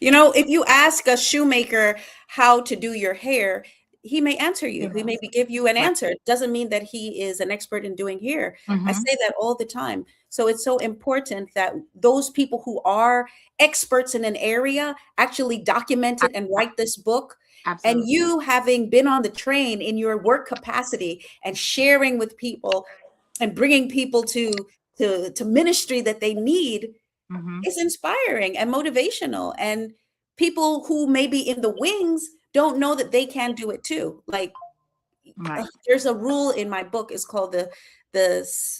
[SPEAKER 2] You know, if you ask a shoemaker how to do your hair, he may answer you.
[SPEAKER 1] You
[SPEAKER 2] He
[SPEAKER 1] know,
[SPEAKER 2] may give you an
[SPEAKER 1] right.
[SPEAKER 2] answer. It doesn't mean that he is an expert in doing hair. I
[SPEAKER 1] Mm-hmm.
[SPEAKER 2] say that all the time. So it's so important that those people who are experts in an area actually document it and write this book. And
[SPEAKER 1] Absolutely.
[SPEAKER 2] you, having been on the train in your work capacity and sharing with people and bringing people to ministry that they need,
[SPEAKER 1] Mm-hmm.
[SPEAKER 2] is inspiring and motivational. And people who may be in the wings don't know that they can do it too. Like,
[SPEAKER 1] Right.
[SPEAKER 2] there's a rule in my book. It's called the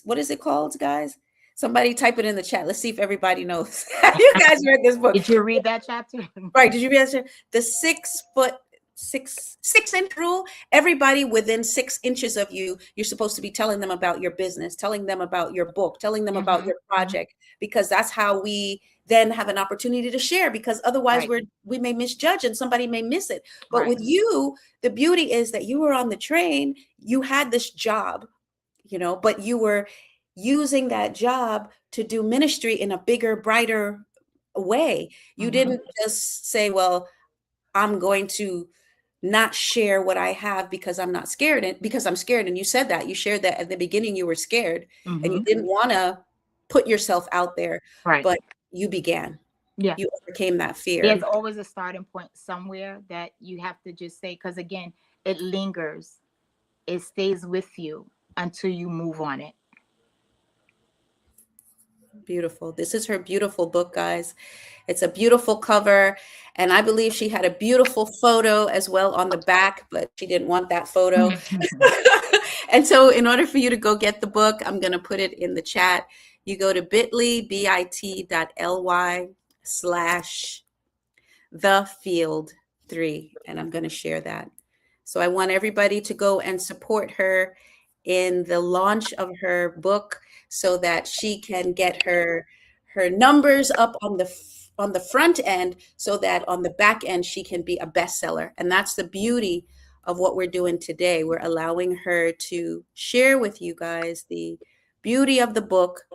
[SPEAKER 2] what is it called, guys? Somebody type it in the chat. Let's see if everybody knows. You guys read this book.
[SPEAKER 1] Did you read that chapter?
[SPEAKER 2] Right. Did you realize the 6 foot, 6 inch rule? Everybody within 6 inches of you, you're supposed to be telling them about your business, telling them about your book, telling them about
[SPEAKER 1] Mm-hmm.
[SPEAKER 2] your
[SPEAKER 1] Mm-hmm.
[SPEAKER 2] project, because that's how we then have an opportunity to share, because otherwise
[SPEAKER 1] Right.
[SPEAKER 2] we may misjudge and somebody may miss it. But
[SPEAKER 1] Right.
[SPEAKER 2] with you, the beauty is that you were on the train, you had this job, but you were using that job to do ministry in a bigger, brighter way. You
[SPEAKER 1] Mm-hmm.
[SPEAKER 2] didn't just say, well, I'm going to not share what I have because I'm not scared, and because I'm scared. And you said that, you shared that at the beginning, you were scared and you
[SPEAKER 1] Mm-hmm.
[SPEAKER 2] didn't want to put yourself out there,
[SPEAKER 1] Right.
[SPEAKER 2] but you began,
[SPEAKER 1] Yeah.
[SPEAKER 2] you overcame that
[SPEAKER 1] There's
[SPEAKER 2] fear.
[SPEAKER 1] always a starting point somewhere that you have to just say, because again, it lingers, it stays with you until you move on it.
[SPEAKER 2] Beautiful. This is her beautiful book, guys. It's a beautiful cover. And I believe she had a beautiful photo as well on the back, but she didn't want that photo. And so, in order for you to go get the book, I'm going to put it in the chat. You go to bit.ly/thefield3, and I'm going to share that. So I want everybody to go and support her in the launch of her book so that she can get her numbers up on the front end, so that on the back end she can be a bestseller. And that's the beauty of what we're doing today. We're allowing her to share with you guys the beauty of the book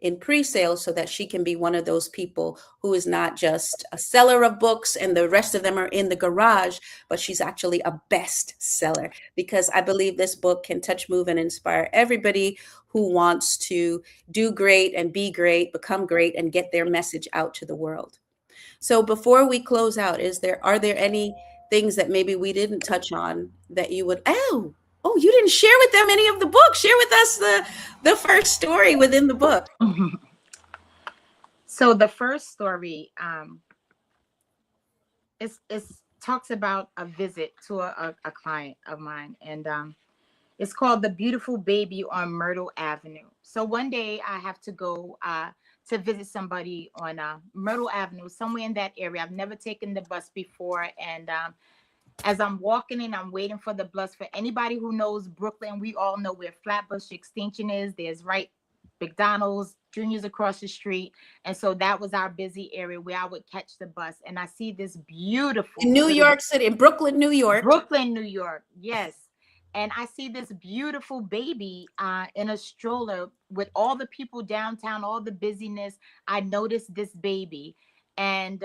[SPEAKER 2] in pre-sale, so that she can be one of those people who is not just a seller of books and the rest of them are in the garage, but she's actually a best seller. Because I believe this book can touch, move, and inspire everybody who wants to do great and be great, become great, and get their message out to the world. So before we close out, are there any things that maybe we didn't touch on that you would, you didn't share with them any of the book. Share with us the first story within the book.
[SPEAKER 1] So the first story, it's talks about a visit to a client of mine, and it's called The Beautiful Baby on Myrtle Avenue. So one day I have to go to visit somebody on Myrtle Avenue, somewhere in that area. I've never taken the bus before, and as I'm walking in, I'm waiting for the bus. For anybody who knows Brooklyn, we all know where Flatbush Extension is. There's right McDonald's, Junior's across the street. And so that was our busy area where I would catch the bus. And I see this
[SPEAKER 2] In
[SPEAKER 1] beautiful
[SPEAKER 2] New
[SPEAKER 1] little
[SPEAKER 2] York City, in Brooklyn, New York.
[SPEAKER 1] Brooklyn, New York. Yes. And I see this beautiful baby in a stroller with all the people downtown, all the busyness. I noticed this baby. And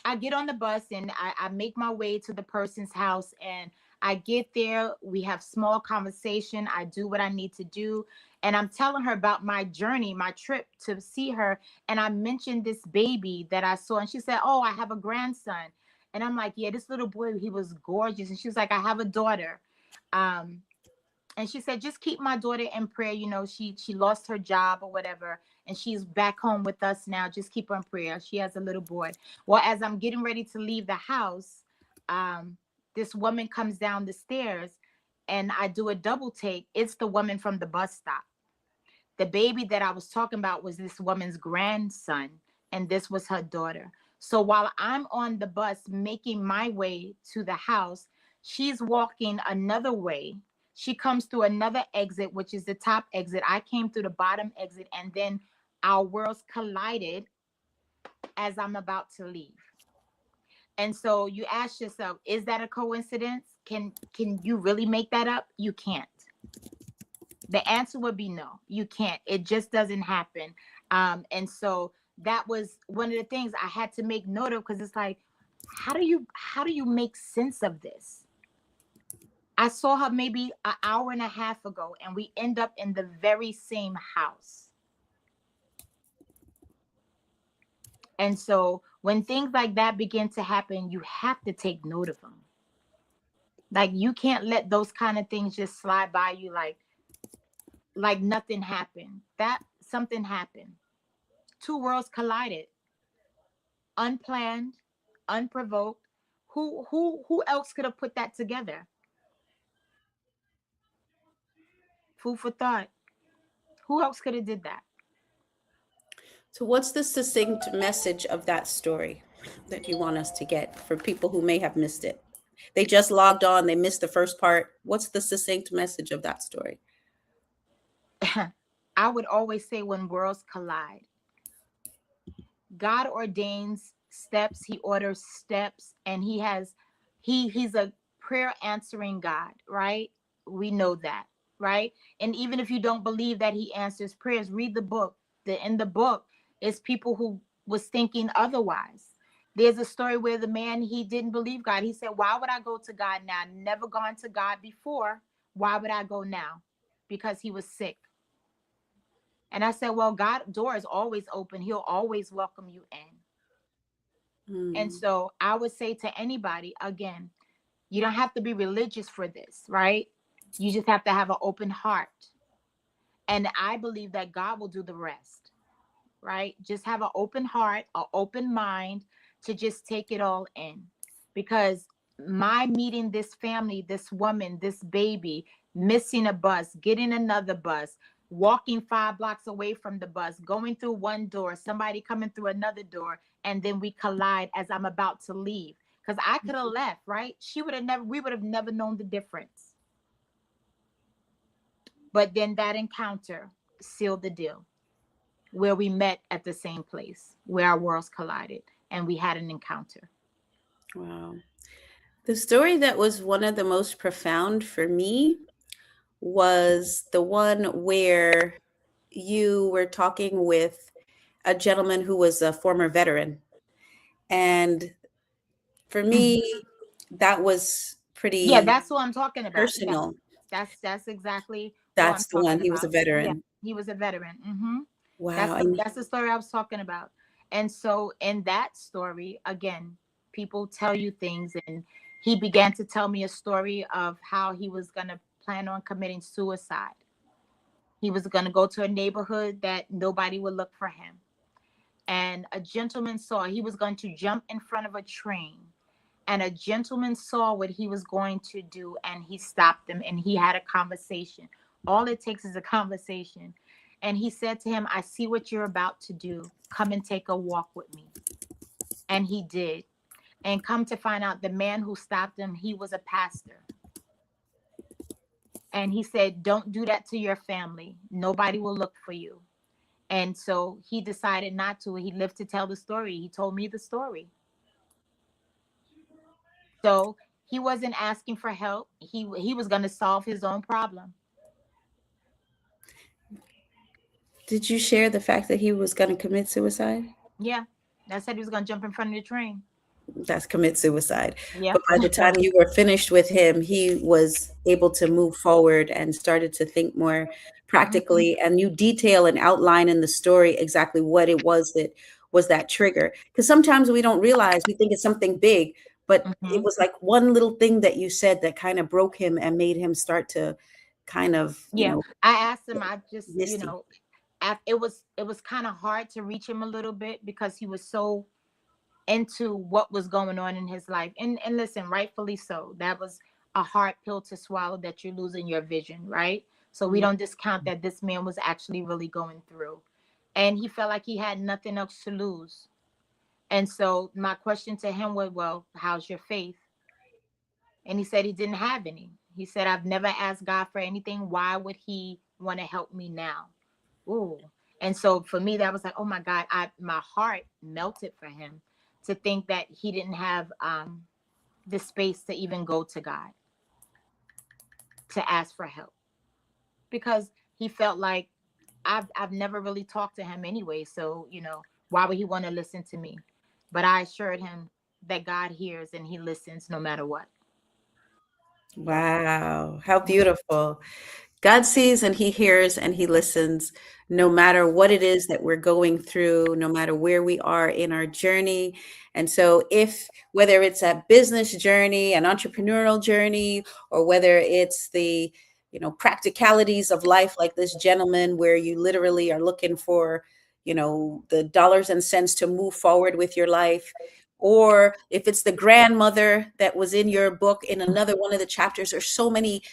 [SPEAKER 1] I get on the bus and I make my way to the person's house, and I get there. We have small conversation. I do what I need to do. And I'm telling her about my journey, my trip to see her. And I mentioned this baby that I saw. And she said, "Oh, I have a grandson." And I'm like, "Yeah, this little boy, he was gorgeous." And she was like, "I have a daughter." Um, and she said, "Just keep my daughter in prayer. You know, she lost her job or whatever, and she's back home with us now. Just keep her in prayer. She has a little boy." Well, as I'm getting ready to leave the house, this woman comes down the stairs, and I do a double take. It's the woman from the bus stop. The baby that I was talking about was this woman's grandson, and this was her daughter. So while I'm on the bus making my way to the house, she's walking another way. She comes through another exit, which is the top exit. I came through the bottom exit, and then our worlds collided. as I'm about to leave. And so you ask yourself, is that a coincidence? Can you really make that up? You can't. The answer would be no. You can't. It just doesn't happen. And so that was one of the things I had to make note of, because it's like, how do you make sense of this? I saw her maybe an hour and a half ago, and we end up in the very same house. And so when things like that begin to happen, you have to take note of them. Like, you can't let those kind of things just slide by you like nothing happened. That something happened. Two worlds collided, unplanned, unprovoked. Who else could have put that together? Food for thought. Who else could have did that?
[SPEAKER 2] So, what's the succinct message of that story that you want us to get for people who may have missed it? They just logged on, they missed the first part. What's the succinct message of that story?
[SPEAKER 1] I would always say, when worlds collide, God ordains steps, he orders steps, and he's a prayer answering God, right? We know that, right? And even if you don't believe that he answers prayers, read the book. In the book is people who was thinking otherwise. There's a story where the man, he didn't believe God. He said, "Why would I go to God now? Never gone to God before. Why would I go now?" Because he was sick. And I said, "Well, God door is always open. He'll always welcome you in." And
[SPEAKER 2] Mm.
[SPEAKER 1] so I would say to anybody, again, you don't have to be religious for this, right? You just have to have an open heart. And I believe that God will do the rest, right? Just have an open heart, an open mind to just take it all in. Because my meeting this family, this woman, this baby, missing a bus, getting another bus, walking 5 blocks away from the bus, going through one door, somebody coming through another door, and then we collide as I'm about to leave. Because I could have left, right? We would have never known the difference. But then that encounter sealed the deal, where we met at the same place, where our worlds collided, and we had an encounter.
[SPEAKER 2] Wow. The story that was one of the most profound for me was the one where you were talking with a gentleman who was a former veteran. And for
[SPEAKER 1] Mhm.
[SPEAKER 2] me, that was
[SPEAKER 1] Yeah,
[SPEAKER 2] pretty
[SPEAKER 1] that's who I'm talking about. Yeah,
[SPEAKER 2] personal.
[SPEAKER 1] that's exactly who I'm
[SPEAKER 2] That's the one.
[SPEAKER 1] talking
[SPEAKER 2] He was a
[SPEAKER 1] about. Yeah,
[SPEAKER 2] veteran.
[SPEAKER 1] he was a veteran.
[SPEAKER 2] Wow. And
[SPEAKER 1] That's the story I was talking about. And so in that story, again, people tell you things, and he began to tell me a story of how he was gonna plan on committing suicide. He was gonna go to a neighborhood that nobody would look for him. And a gentleman saw he was going to jump in front of a train, and a gentleman saw what he was going to do, and he stopped him, and he had a conversation. All it takes is a conversation. And he said to him, "I see what you're about to do. Come and take a walk with me." And he did. And come to find out, the man who stopped him, he was a pastor. And he said, "Don't do that to your family. Nobody will look for you." And so he decided not to. He lived to tell the story. He told me the story. So he wasn't asking for help. He was going to solve his own problem.
[SPEAKER 2] did you share the fact that he was going to commit suicide?
[SPEAKER 1] Yeah. I said he was going to jump in front of the train.
[SPEAKER 2] That's commit suicide. But
[SPEAKER 1] Yep.
[SPEAKER 2] by the time you were finished with him, he was able to move forward and started to think more
[SPEAKER 1] Mhm.
[SPEAKER 2] practically. And you detail and outline in the story exactly what it was that was that trigger. Because sometimes we don't realize, we think it's something big, but it
[SPEAKER 1] Mhm.
[SPEAKER 2] was like one little thing that you said that kind of broke him and made him start to kind of,
[SPEAKER 1] Yeah. I asked him, I just,
[SPEAKER 2] misty.
[SPEAKER 1] it was kind of hard to reach him a little bit, because he was so into what was going on in his life. And listen, rightfully so. That was a hard pill to swallow, that you're losing your vision, right? So we
[SPEAKER 2] Mm.
[SPEAKER 1] don't discount that this man was actually really going through. And he felt like he had nothing else to lose. And so my question to him was, "Well, how's your faith?" And he said he didn't have any. He said, "I've never asked God for anything. Why would he want to help me now?" Ooh. And so for me, that was like, oh my God, my heart melted for him to think that he didn't have the space to even go to God to ask for help, because he felt like I've never really talked to him anyway. So, why would he want to listen to me? But I assured him that God hears and he listens no matter what.
[SPEAKER 2] Wow, how beautiful. God sees and he hears and he listens no matter what it is that we're going through, no matter where we are in our journey. And so if whether it's a business journey, an entrepreneurial journey, or whether it's the, practicalities of life like this gentleman where you literally are looking for, the dollars and cents to move forward with your life, or if it's the grandmother that was in your book in another one of the chapters, there's so many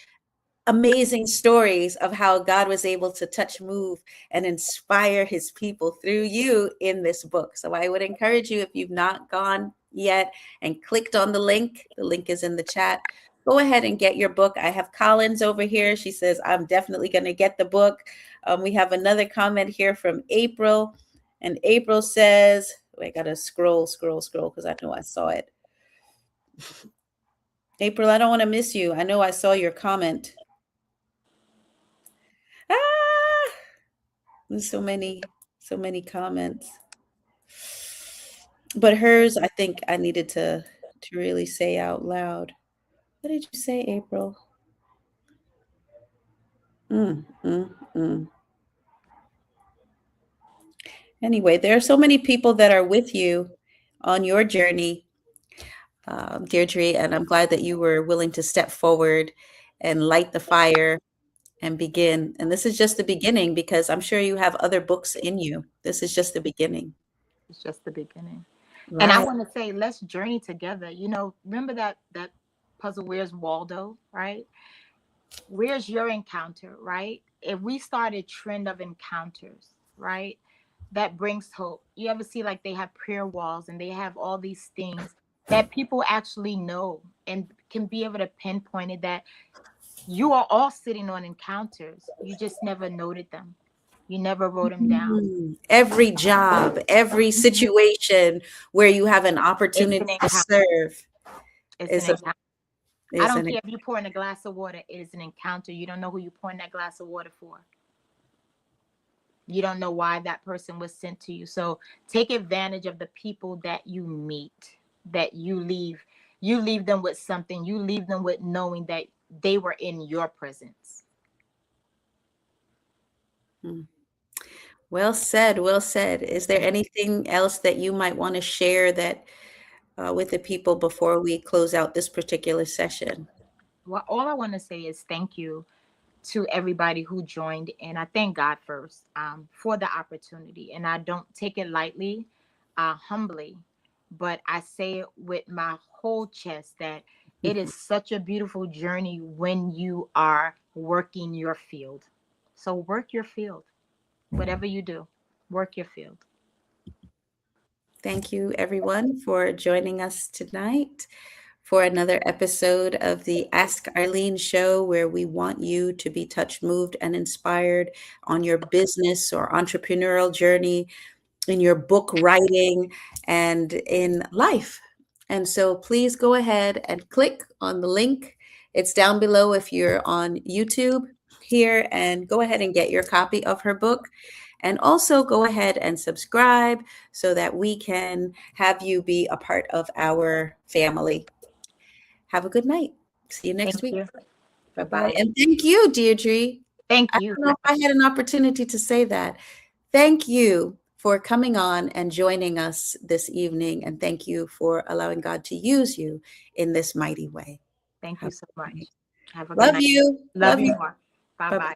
[SPEAKER 2] amazing stories of how God was able to touch, move, and inspire his people through you in this book. So I would encourage you, if you've not gone yet and clicked on the link is in the chat. Go ahead and get your book. I have Collins over here. She says, I'm definitely going to get the book. We have another comment here from April. And April says, I got to scroll because I know I saw it. April, I don't want to miss you. I know I saw your comment. There's so many comments. But hers, I think I needed to really say out loud. What did you say, April? Anyway, there are so many people that are with you on your journey, Deirdre, and I'm glad that you were willing to step forward and light the fire and begin. And this is just the beginning, because I'm sure you have other books in you. This is just the beginning.
[SPEAKER 1] It's just the beginning.
[SPEAKER 2] Right.
[SPEAKER 1] And I want to say, let's journey together. Remember that puzzle, where's Waldo, right? Where's your encounter, right? If we start a trend of encounters, right, that brings hope. You ever see, like, they have prayer walls and they have all these things that people actually know and can be able to pinpoint it, that you are all sitting on encounters. You just never noted them. You never wrote them down.
[SPEAKER 2] Every job, every situation where you have an
[SPEAKER 1] It's
[SPEAKER 2] opportunity
[SPEAKER 1] an
[SPEAKER 2] to
[SPEAKER 1] encounter.
[SPEAKER 2] serve
[SPEAKER 1] It's
[SPEAKER 2] is
[SPEAKER 1] an encounter. I don't
[SPEAKER 2] an
[SPEAKER 1] care if you pour in a glass of water. It is an encounter. You don't know who you pouring that glass of water for. You don't know why that person was sent to you. So take advantage of the people that you meet, that you leave. You leave them with something. You leave them with knowing that they were in your presence.
[SPEAKER 2] Well said. Well said. Is there anything else that you might want to share that with the people before we close out this particular session?
[SPEAKER 1] Well, all I want to say is thank you to everybody who joined, and I thank God first for the opportunity, and I don't take it lightly, humbly, but I say it with my whole chest that it is such a beautiful journey when you are working your field. So work your field. Whatever you do, work your field.
[SPEAKER 2] Thank you, everyone, for joining us tonight for another episode of the Ask Arlene show, where we want you to be touched, moved, and inspired on your business or entrepreneurial journey, in your book writing, and in life. And so please go ahead and click on the link. It's down below if you're on YouTube here, and go ahead and get your copy of her book. And also go ahead and subscribe so that we can have you be a part of our family. Have a good night. See you next
[SPEAKER 1] Thank
[SPEAKER 2] week.
[SPEAKER 1] you.
[SPEAKER 2] Bye-bye. And thank you, Deirdre.
[SPEAKER 1] Thank
[SPEAKER 2] I
[SPEAKER 1] you.
[SPEAKER 2] don't know if I had an opportunity to say that. Thank you for coming on and joining us this evening. And thank you for allowing God to use you in this mighty way.
[SPEAKER 1] Thank you so much. Have a good
[SPEAKER 2] Love
[SPEAKER 1] night.
[SPEAKER 2] you.
[SPEAKER 1] Love you more. Bye-bye.
[SPEAKER 2] Bye-bye.